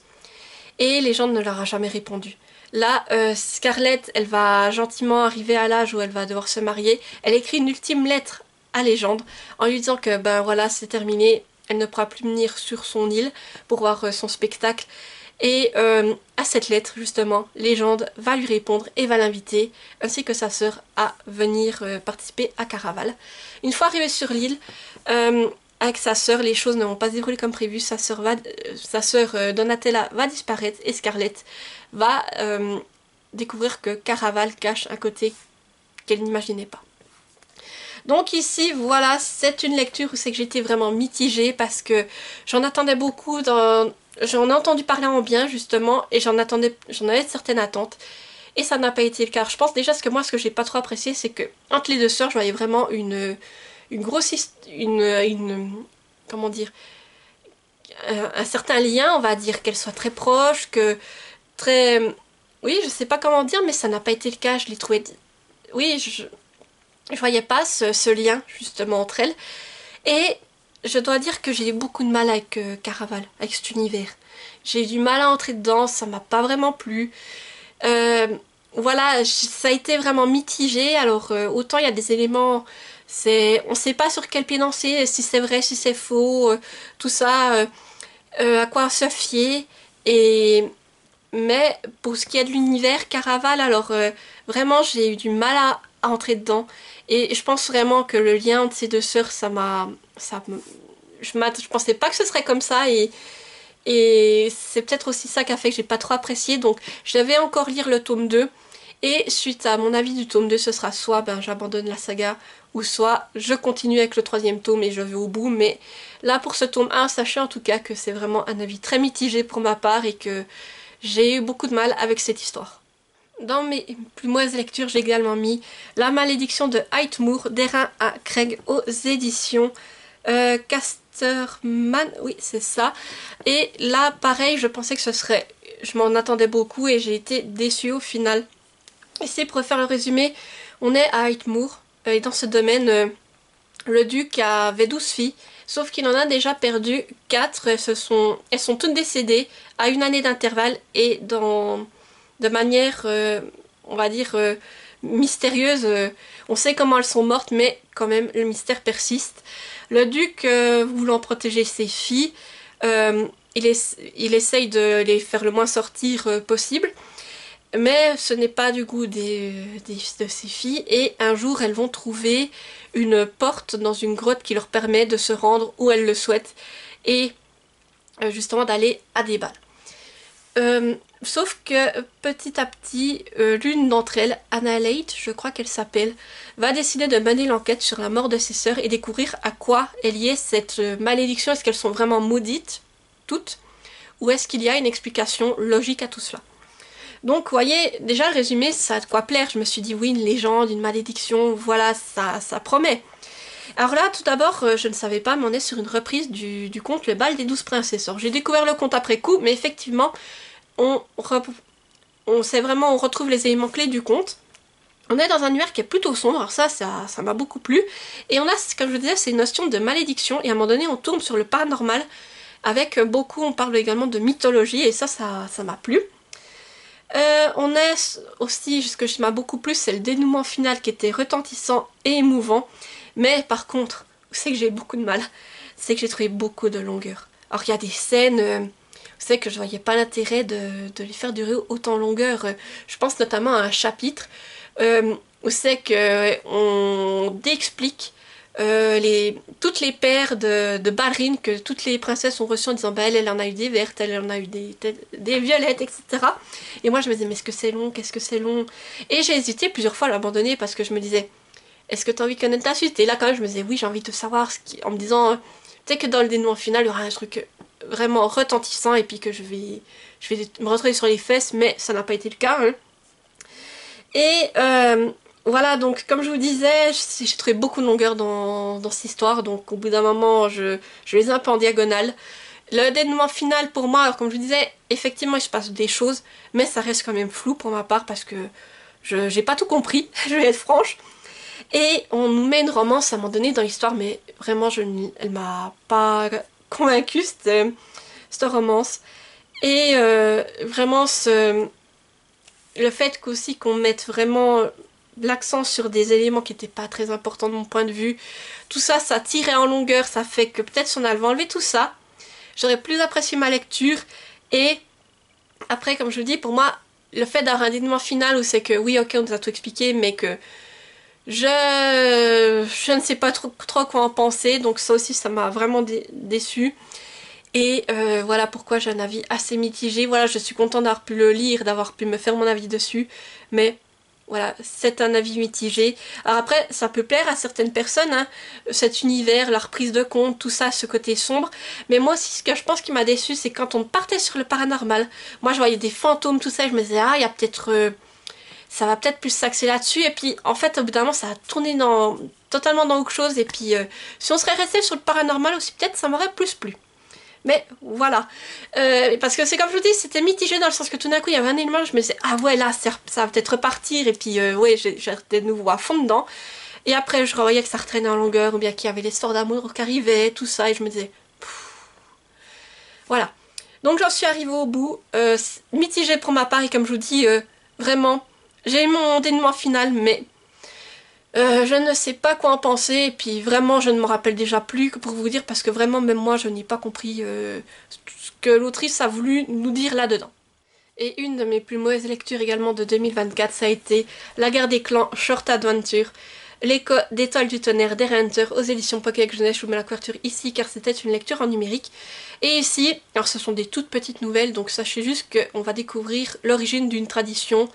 Et Légende ne leur a jamais répondu. Là, Scarlett, elle va gentiment arriver à l'âge où elle va devoir se marier. Elle écrit une ultime lettre à Légende en lui disant que ben voilà c'est terminé, elle ne pourra plus venir sur son île pour voir son spectacle. Et à cette lettre, justement, Légende va lui répondre et va l'inviter, ainsi que sa sœur, à venir participer à Caraval. Une fois arrivé sur l'île, avec sa sœur, les choses ne vont pas se dérouler comme prévu. Sa sœur Donatella va disparaître et Scarlett va découvrir que Caraval cache un côté qu'elle n'imaginait pas. Donc ici, voilà, c'est une lecture où c'est que j'étais vraiment mitigée parce que j'en attendais beaucoup, j'en ai entendu parler en bien justement et j'en avais certaines attentes et ça n'a pas été le cas. Je pense déjà ce que j'ai pas trop apprécié, c'est que entre les deux sœurs, je voyais vraiment une grosse, comment dire, un certain lien, on va dire, qu'elles soient très proches, que très, oui, je sais pas comment dire, mais ça n'a pas été le cas. Je l'ai trouvé, oui, je voyais pas ce lien justement entre elles. Et je dois dire que j'ai eu beaucoup de mal avec Caraval, avec cet univers. J'ai eu du mal à entrer dedans, ça m'a pas vraiment plu. Voilà, ça a été vraiment mitigé. Alors autant il y a des éléments, on sait pas sur quel pied danser, si c'est vrai, si c'est faux, tout ça, à quoi se fier. Mais pour ce qui est de l'univers Caraval, alors vraiment j'ai eu du mal à entrer dedans. Et je pense vraiment que le lien entre ces deux sœurs, je pensais pas que ce serait comme ça et c'est peut-être aussi ça qui a fait que j'ai pas trop apprécié. Donc je vais encore lire le tome 2 et suite à mon avis du tome 2, ce sera soit ben, j'abandonne la saga ou soit je continue avec le troisième tome et je vais au bout. Mais là pour ce tome 1, sachez en tout cas que c'est vraiment un avis très mitigé pour ma part et que j'ai eu beaucoup de mal avec cette histoire. Dans mes plus mauvaises lectures, j'ai également mis La malédiction de Hightmoor d'Erin à Craig aux éditions Casterman, oui c'est ça. Et là pareil, je pensais que je m'en attendais beaucoup et j'ai été déçue au final. Ici pour faire le résumé, on est à Hightmoor et dans ce domaine, le duc avait 12 filles, sauf qu'il en a déjà perdu 4, elles sont toutes décédées à une année d'intervalle et de manière, on va dire, mystérieuse. On sait comment elles sont mortes, mais quand même, le mystère persiste. Le duc, voulant protéger ses filles, il essaye de les faire le moins sortir possible. Mais ce n'est pas du goût de ces filles et un jour elles vont trouver une porte dans une grotte qui leur permet de se rendre où elles le souhaitent et justement d'aller à des balles. Sauf que petit à petit, l'une d'entre elles, Anna Leight, je crois qu'elle s'appelle, va décider de mener l'enquête sur la mort de ses sœurs et découvrir à quoi est liée cette malédiction. Est-ce qu'elles sont vraiment maudites, toutes, ou est-ce qu'il y a une explication logique à tout cela? Donc, vous voyez, déjà le résumé, ça a de quoi plaire. Je me suis dit, oui, une légende, une malédiction, voilà, ça promet. Alors là, tout d'abord, je ne savais pas, mais on est sur une reprise du conte Le bal des 12 princesses. Alors, j'ai découvert le conte après coup, mais effectivement, on retrouve les éléments clés du conte. On est dans un univers qui est plutôt sombre, alors ça m'a beaucoup plu. Et on a, comme je vous disais, c'est une notion de malédiction, et à un moment donné, on tourne sur le paranormal, avec beaucoup, on parle également de mythologie, et ça m'a plu. On est aussi, ce qui m'a beaucoup plu, c'est le dénouement final qui était retentissant et émouvant. Mais par contre, c'est que j'ai beaucoup de mal, c'est que j'ai trouvé beaucoup de longueur. Alors il y a des scènes, c'est que je voyais pas l'intérêt de les faire durer autant longueur. Je pense notamment à un chapitre où c'est que on déexplique toutes les paires de ballerines que toutes les princesses ont reçues en disant bah elle en a eu des vertes, elle en a eu des violettes, etc. Et moi je me disais mais est-ce que c'est long, qu'est-ce que c'est long? Et j'ai hésité plusieurs fois à l'abandonner parce que je me disais est-ce que tu as envie de connaître la suite? Et là quand même je me disais oui j'ai envie de savoir en me disant peut-être que dans le dénouement final il y aura un truc vraiment retentissant et puis que je vais me retrouver sur les fesses, mais ça n'a pas été le cas. Hein. Et voilà, donc comme je vous disais, j'ai trouvé beaucoup de longueur dans cette histoire, donc au bout d'un moment, je les ai un peu en diagonale. Le dénouement final pour moi, alors comme je vous disais, effectivement il se passe des choses, mais ça reste quand même flou pour ma part parce que j'ai pas tout compris, je vais être franche. Et on nous met une romance à un moment donné dans l'histoire, mais vraiment elle m'a pas convaincue cette romance. Et vraiment le fait qu'aussi qu'on mette vraiment l'accent sur des éléments qui n'étaient pas très importants de mon point de vue. Tout ça, ça tirait en longueur, ça fait que peut-être si on avait enlevé tout ça, j'aurais plus apprécié ma lecture. Et après, comme je vous dis, pour moi, le fait d'avoir un dénouement final où c'est que oui, ok, on nous a tout expliqué, mais que je ne sais pas trop quoi en penser, donc ça aussi, ça m'a vraiment déçue. Et voilà pourquoi j'ai un avis assez mitigé. Voilà, je suis contente d'avoir pu le lire, d'avoir pu me faire mon avis dessus, mais voilà, c'est un avis mitigé. Alors après, ça peut plaire à certaines personnes, hein, cet univers, la reprise de compte, tout ça, ce côté sombre. Mais moi aussi, ce que je pense qui m'a déçu, c'est quand on partait sur le paranormal. Moi, je voyais des fantômes, tout ça, et je me disais, ah, il y a peut-être... ça va peut-être plus s'axer là-dessus. Et puis, en fait, au bout d'un moment, ça a tourné totalement dans autre chose. Et puis, si on serait resté sur le paranormal aussi, peut-être ça m'aurait plus plu. Mais voilà, parce que c'est comme je vous dis, c'était mitigé dans le sens que tout d'un coup il y avait un élément, je me disais ah ouais là ça va peut-être repartir et puis ouais j'étais de nouveau à fond dedans et après je revoyais que ça retraînait en longueur ou bien qu'il y avait l'histoire d'amour qui arrivait, tout ça et je me disais pff. Voilà, donc j'en suis arrivée au bout, mitigé pour ma part et comme je vous dis vraiment j'ai eu mon dénouement final mais je ne sais pas quoi en penser et puis vraiment je ne me rappelle déjà plus que pour vous dire parce que vraiment même moi je n'ai pas compris ce que l'autrice a voulu nous dire là-dedans. Et une de mes plus mauvaises lectures également de 2024 ça a été La guerre des clans Short Adventure, l'écho d'étoiles du tonnerre d'Eren Hunter aux éditions Pocket Jeunesse. Je vous mets la couverture ici car c'était une lecture en numérique. Et ici, alors ce sont des toutes petites nouvelles donc sachez juste qu'on va découvrir l'origine d'une tradition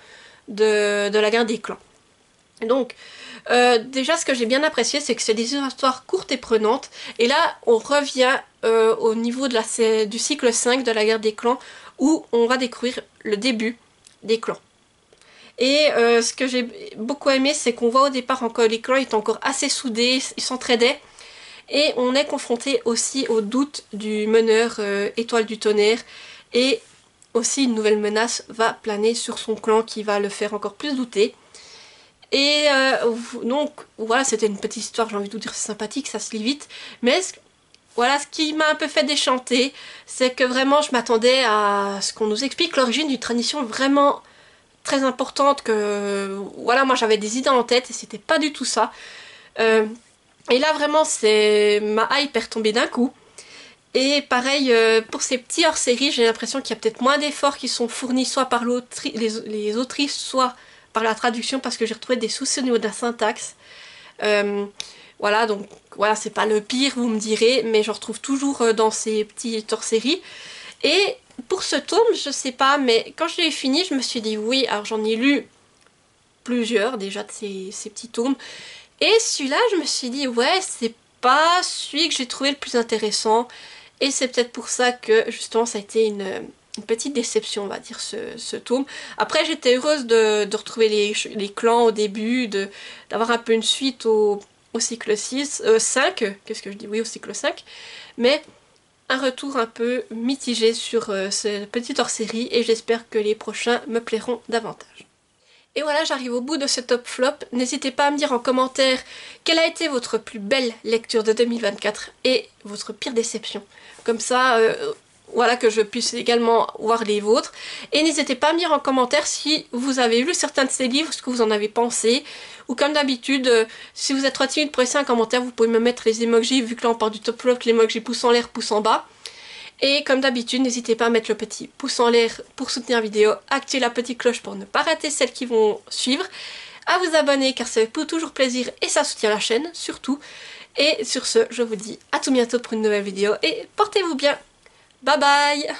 de la guerre des clans. Donc, déjà ce que j'ai bien apprécié c'est que c'est des histoires courtes et prenantes et là on revient au niveau de du cycle 5 de la guerre des clans où on va découvrir le début des clans. Et ce que j'ai beaucoup aimé c'est qu'on voit au départ encore les clans étaient encore assez soudés, ils s'entraidaient et on est confronté aussi au doute du meneur Étoile du Tonnerre et aussi une nouvelle menace va planer sur son clan qui va le faire encore plus douter. Et donc voilà, c'était une petite histoire, j'ai envie de vous dire c'est sympathique, ça se lit vite, mais voilà, ce qui m'a un peu fait déchanter, c'est que vraiment je m'attendais à ce qu'on nous explique l'origine d'une tradition vraiment très importante, que voilà, moi j'avais des idées en tête et c'était pas du tout ça. Et là vraiment c'est ma hype est retombée d'un coup. Et pareil, pour ces petits hors-série, j'ai l'impression qu'il y a peut-être moins d'efforts qui sont fournis soit par les autrices, soit par la traduction, parce que j'ai retrouvé des soucis au niveau de la syntaxe. Voilà, donc voilà, c'est pas le pire, vous me direz, mais je retrouve toujours dans ces petits hors-série. Et pour ce tome, je sais pas, mais quand je l'ai fini, je me suis dit oui, alors j'en ai lu plusieurs déjà de ces petits tomes. Et celui-là, je me suis dit ouais, c'est pas celui que j'ai trouvé le plus intéressant. Et c'est peut-être pour ça que justement ça a été une petite déception, on va dire, ce tome. Après j'étais heureuse de retrouver les clans au début, d'avoir un peu une suite au cycle 5, qu'est-ce que je dis, oui au cycle 5, mais un retour un peu mitigé sur ce petit hors-série et j'espère que les prochains me plairont davantage. Et voilà, j'arrive au bout de ce top flop. N'hésitez pas à me dire en commentaire quelle a été votre plus belle lecture de 2024 et votre pire déception. Comme ça, voilà, que je puisse également voir les vôtres. Et n'hésitez pas à me dire en commentaire si vous avez lu certains de ces livres, ce que vous en avez pensé. Ou comme d'habitude, si vous êtes trop timide pour laisser un commentaire, vous pouvez me mettre les emojis, vu que là on part du top flop, l'emoji pouce en l'air, pouce en bas. Et comme d'habitude, n'hésitez pas à mettre le petit pouce en l'air pour soutenir la vidéo, activer la petite cloche pour ne pas rater celles qui vont suivre, à vous abonner car ça fait toujours plaisir et ça soutient la chaîne, surtout. Et sur ce, je vous dis à tout bientôt pour une nouvelle vidéo et portez-vous bien. Bye bye!